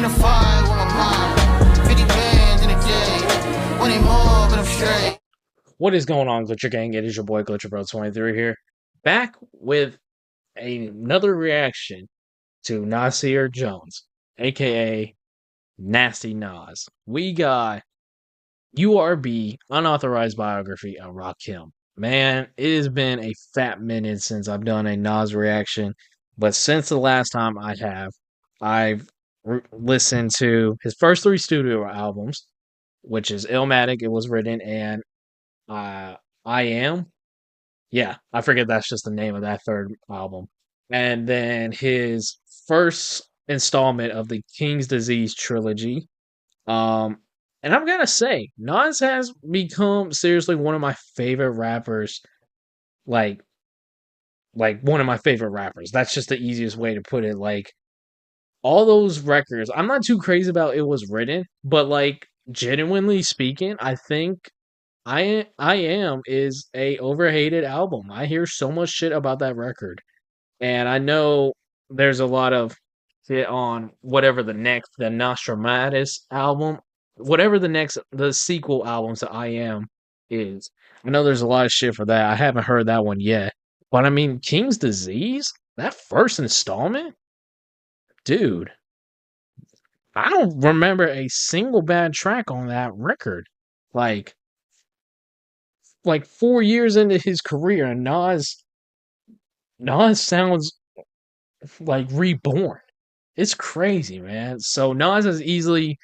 a fight with my mom. 50 bands in a day. One more, but I'm straight. What is going on, Glitcher Gang? It is your boy GlitcherBro23 here, back with another reaction to Nasir Jones, aka Nasty Nas. We got U.R.B. Unauthorized Biography of Rakim. Man, it has been a fat minute since I've done a Nas reaction, but since the last time I've listened to his first three studio albums, which is Illmatic, It Was Written, and uh, I Am. Yeah, I forget that's just the name of that third album. And then his first installment of the King's Disease trilogy. Um, and I'm gonna say, Nas has become seriously one of my favorite rappers. Like, like one of my favorite rappers. That's just the easiest way to put it. Like all those records, I'm not too crazy about It Was Written, but like genuinely speaking, I think I Am is a overhated album. I hear so much shit about that record. And I know there's a lot of shit on whatever the Nostramatis album, whatever the sequel albums to I Am is. I know there's a lot of shit for that. I haven't heard that one yet. But I mean, King's Disease, that first installment, dude, I don't remember a single bad track on that record. Like, like 4 years into his career, Nas sounds like reborn. It's crazy, man. So Nas has easily,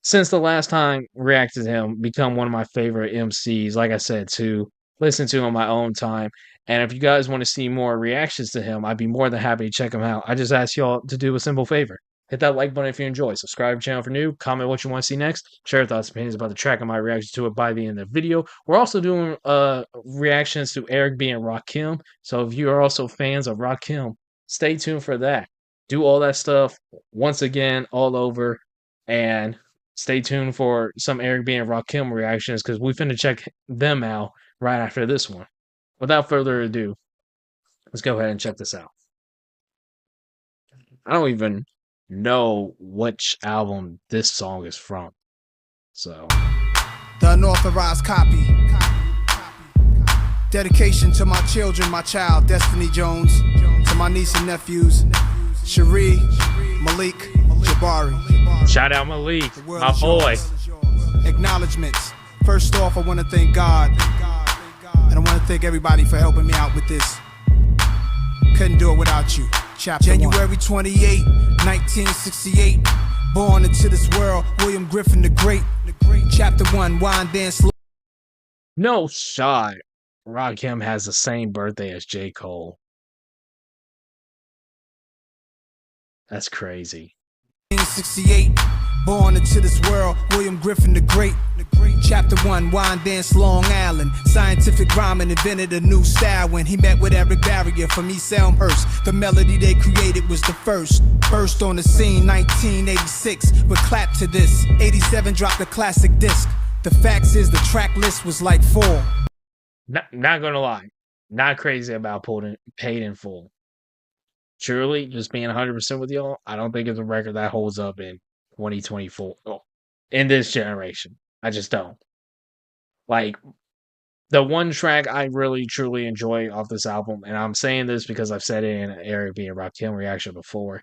since the last time reacted to him, become one of my favorite MCs. Like I said, to listen to on my own time. And if you guys want to see more reactions to him, I'd be more than happy to check him out. I just ask y'all to do a simple favor. Hit that like button if you enjoy. Subscribe to the channel for new. Comment what you want to see next. Share your thoughts and opinions about the track and my reaction to it by the end of the video. We're also doing reactions to Eric B. and Rakim. So if you are also fans of Rakim, stay tuned for that. Do all that stuff once again all over. And stay tuned for some Eric B. and Rakim reactions because we finna check them out right after this one. Without further ado, let's go ahead and check this out. I don't even know which album this song is from. So, the unauthorized copy. Dedication to my children, my child, Destiny Jones. To my niece and nephews, Cherie, Malik, Jabari. Shout out Malik, my boy. Acknowledgements. First off, I want to thank God. And I want to thank everybody for helping me out with this. Couldn't do it without you. Chapter January 28, 1968. Born into this world, William Griffin the Great. Chapter 1, Wine Dance. No shot. Rakim has the same birthday as J. Cole. That's crazy. 1968. Born into this world, William Griffin the Great. Chapter 1, Wine Dance, Long Island. Scientific rhyming invented a new style when he met with Eric Barrier from East Elmhurst. The melody they created was the first. Burst on the scene, 1986. But clap to this. 87 dropped a classic disc. The facts is the track list was like 4. Not gonna lie. Not crazy about Paid in Full. Truly, just being 100% with y'all, I don't think it's a record that holds up in 2024 in this generation. I just don't. Like, the one track I really truly enjoy off this album, and I'm saying this because I've said it in an Eric B. and Rakim reaction before,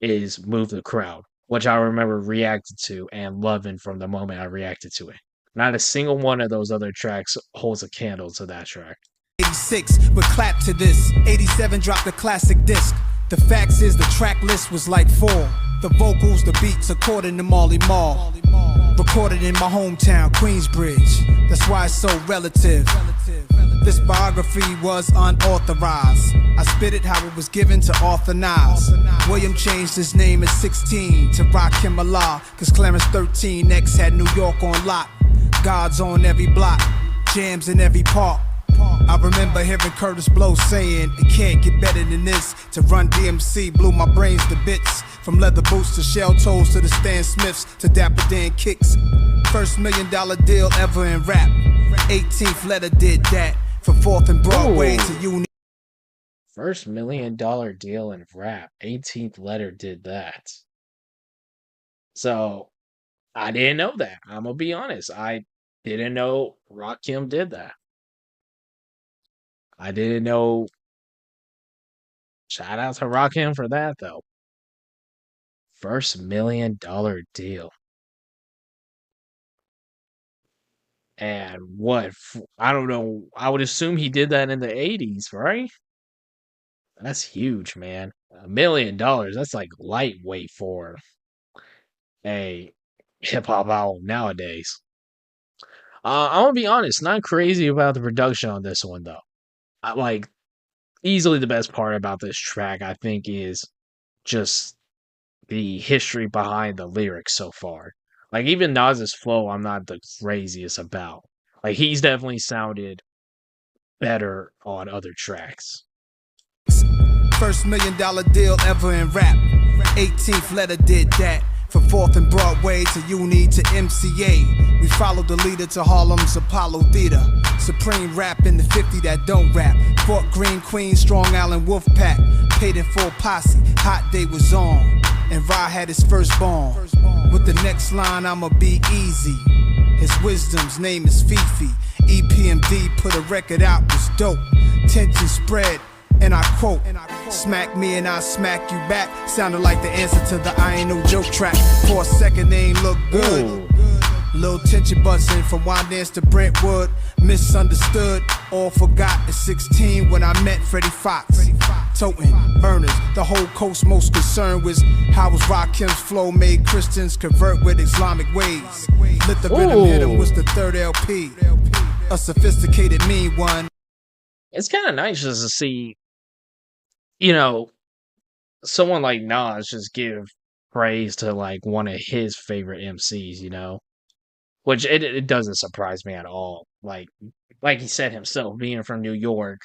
is Move the Crowd, which I remember reacting to and loving from the moment I reacted to it. Not a single one of those other tracks holds a candle to that track. 86, but clap to this. 87 dropped a classic disc. The facts is the track list was like 4. The vocals, the beats, according to Marley Marl. Recorded in my hometown, Queensbridge. That's why it's so relative. This biography was unauthorized. I spit it how it was given to author Nas. William changed his name at 16 to Rakim Allah, cause Clarence 13X had New York on lock. God's on every block, jams in every park. I remember hearing Curtis Blow saying, it can't get better than this. To run DMC blew my brains to bits. From leather boots to shell toes to the Stan Smiths to Dapper Dan kicks. First $1 million deal ever in rap. 18th letter did that. From 4th and Broadway to Uni. First $1 million deal in rap. 18th letter did that. So I didn't know that. I'm gonna be honest. I didn't know Rakim did that. I didn't know. Shout out to Rakim for that though. First $1 million deal. And what? I don't know. I would assume he did that in the 80s, right? That's huge, man. $1 million. That's like lightweight for a hip hop album nowadays. I'm gonna be honest, not crazy about the production on this one though. I like easily the best part about this track, I think, is just the history behind the lyrics so far. Like even Nas's flow, I'm not the craziest about. Like he's definitely sounded better on other tracks. First $1 million deal ever in rap. 18th letter did that. From 4th and Broadway to Uni to MCA. We followed the leader to Harlem's Apollo Theater. Supreme rap in the 50 that don't rap. Fort Greene, Queens, Strong Island, Wolfpack. Paid in full posse, hot day was on. And Ra had his firstborn. With the next line, I'ma be easy. His wisdom's name is Fifi. EPMD put a record out, was dope. Tension spread. And I quote, smack me and I smack you back. Sounded like the answer to the I ain't no joke track. For a second they ain't look good. Ooh. Little tension buzzing from Wandance to Brentwood. Misunderstood, all forgot at 16 when I met Freddie Fox. Toting, burners, the whole coast most concerned was how was Rakim's flow made Christians convert with Islamic ways. Lit the rhythm hit him was the third LP. A sophisticated mean one. It's kind of nice just to see, you know, someone like Nas just give praise to like one of his favorite MCs, which it doesn't surprise me at all. Like he said himself, being from New York,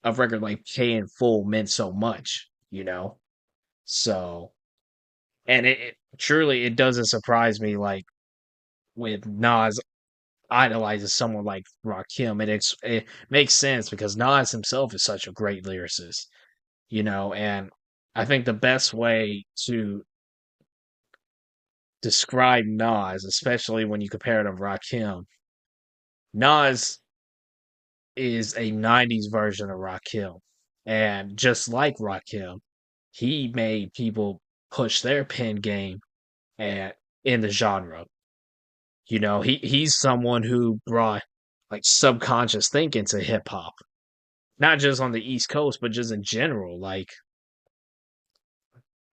a record like Pay in Full meant so much. So, and it truly it doesn't surprise me like with Nas idolizes someone like Rakim. It makes sense because Nas himself is such a great lyricist, and I think the best way to describe Nas, especially when you compare it to Rakim, Nas is a 90s version of Rakim. And just like Rakim, he made people push their pen game and in the genre. He's someone who brought like subconscious thinking to hip hop. Not just on the East Coast, but just in general. Like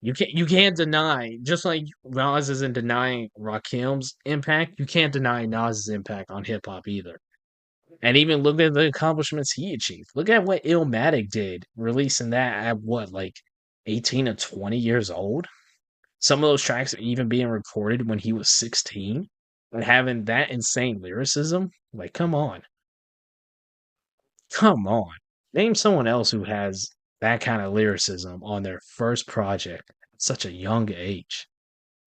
you can't deny, just like Nas isn't denying Rakim's impact, you can't deny Nas's impact on hip hop either. And even look at the accomplishments he achieved. Look at what Illmatic did, releasing that at what, like 18 or 20 years old? Some of those tracks are even being recorded when he was 16 and having that insane lyricism. Like, come on. Come on. Name someone else who has that kind of lyricism on their first project at such a young age.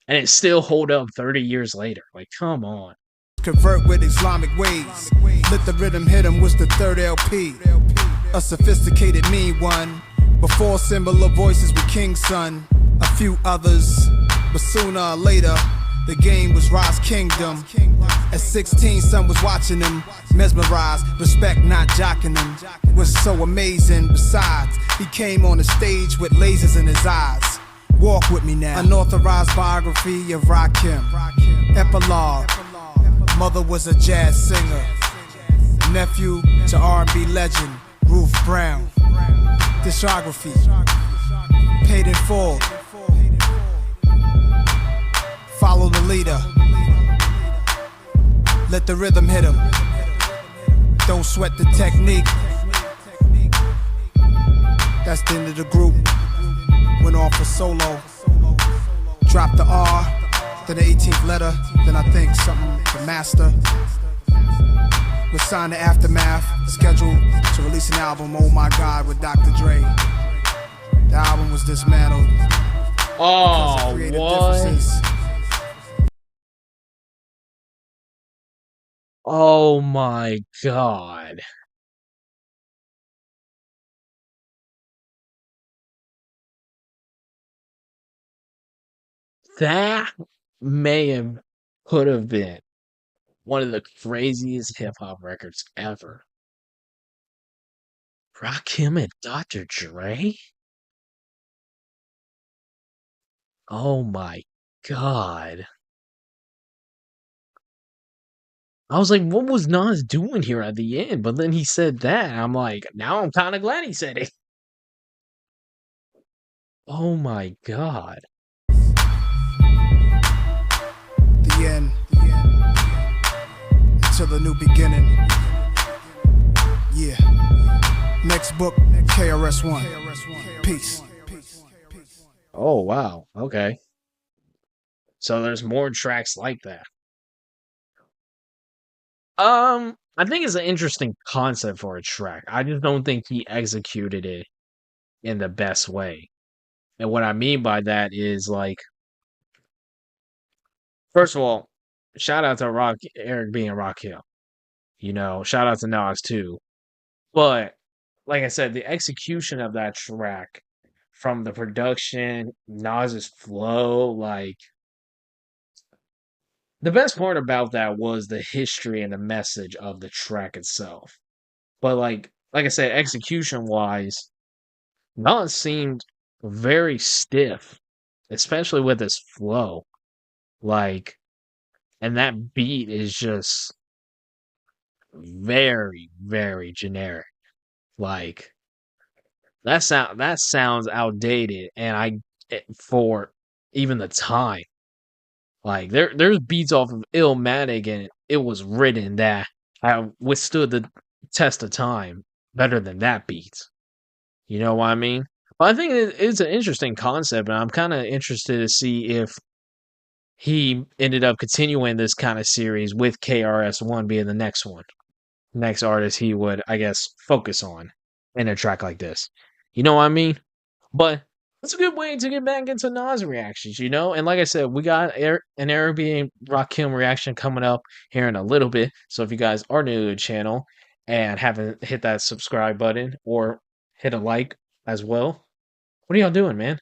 And it still hold up 30 years later. Like, come on. Convert with Islamic ways. Lit the rhythm hit him was the third LP. A sophisticated mean one. Before similar voices with King's Son. A few others. But sooner or later, the game was Ra's Kingdom. At 16, son was watching him. Mesmerized, respect not jocking him. It was so amazing. Besides, he came on the stage with lasers in his eyes. Walk with me now. Unauthorized Biography of Rakim. Epilogue. Mother was a jazz singer. Nephew to R&B legend Ruth Brown. Discography. Paid in full. Follow the leader. Let the rhythm hit him. Don't sweat the technique. That's the end of the group. Went off a solo. Dropped the R. Then the 18th letter. Then I think something to master. We signed the Aftermath. Scheduled to release an album, Oh My God, with Dr. Dre. The album was dismantled. Oh, what? Oh my God. That could have been one of the craziest hip hop records ever. Rakim and Dr. Dre? Oh my god. I was like, what was Nas doing here at the end? But then he said that. I'm like, now I'm kind of glad he said it. Oh my god. The end. Until the new beginning. Yeah. Next book, KRS-One. Peace. Oh wow. Okay. So there's more tracks like that. I think it's an interesting concept for a track. I just don't think he executed it in the best way. And what I mean by that is like, first of all, shout out to Eric B and Rakim. You know, shout out to Nas too. But like I said, the execution of that track, from the production, Nas's flow, like the best part about that was the history and the message of the track itself. But like I said, execution wise, Nas seemed very stiff, especially with his flow. Like, and that beat is just very, very generic. Like that sounds outdated, and for even the time. Like there's beats off of Illmatic, and it was written that have withstood the test of time better than that beat. You know what I mean? But I think it's an interesting concept, and I'm kind of interested to see if he ended up continuing this kind of series with KRS-One being the next one, next artist he would, I guess, focus on in a track like this. You know what I mean? But that's a good way to get back into Nas reactions, you know? And like I said, we got an Eric B. and Rakim reaction coming up here in a little bit. So if you guys are new to the channel and haven't hit that subscribe button or hit a like as well, what are y'all doing, man?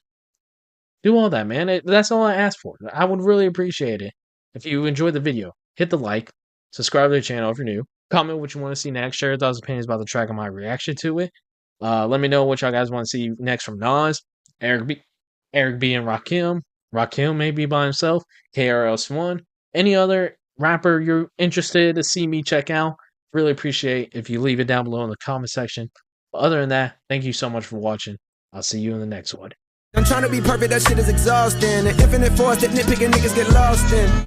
Do all that, man. That's all I ask for. I would really appreciate it if you enjoyed the video. Hit the like, subscribe to the channel if you're new, comment what you want to see next, share your thoughts and opinions about the track and my reaction to it. Let me know what y'all guys want to see next from Nas, Eric B, and Rakim. Rakim may be by himself, KRS-One, any other rapper you're interested to see me check out. Really appreciate if you leave it down below in the comment section. But other than that, thank you so much for watching. I'll see you in the next one. I'm trying to be perfect, that shit is exhausting. An infinite force that nitpicking niggas get lost in.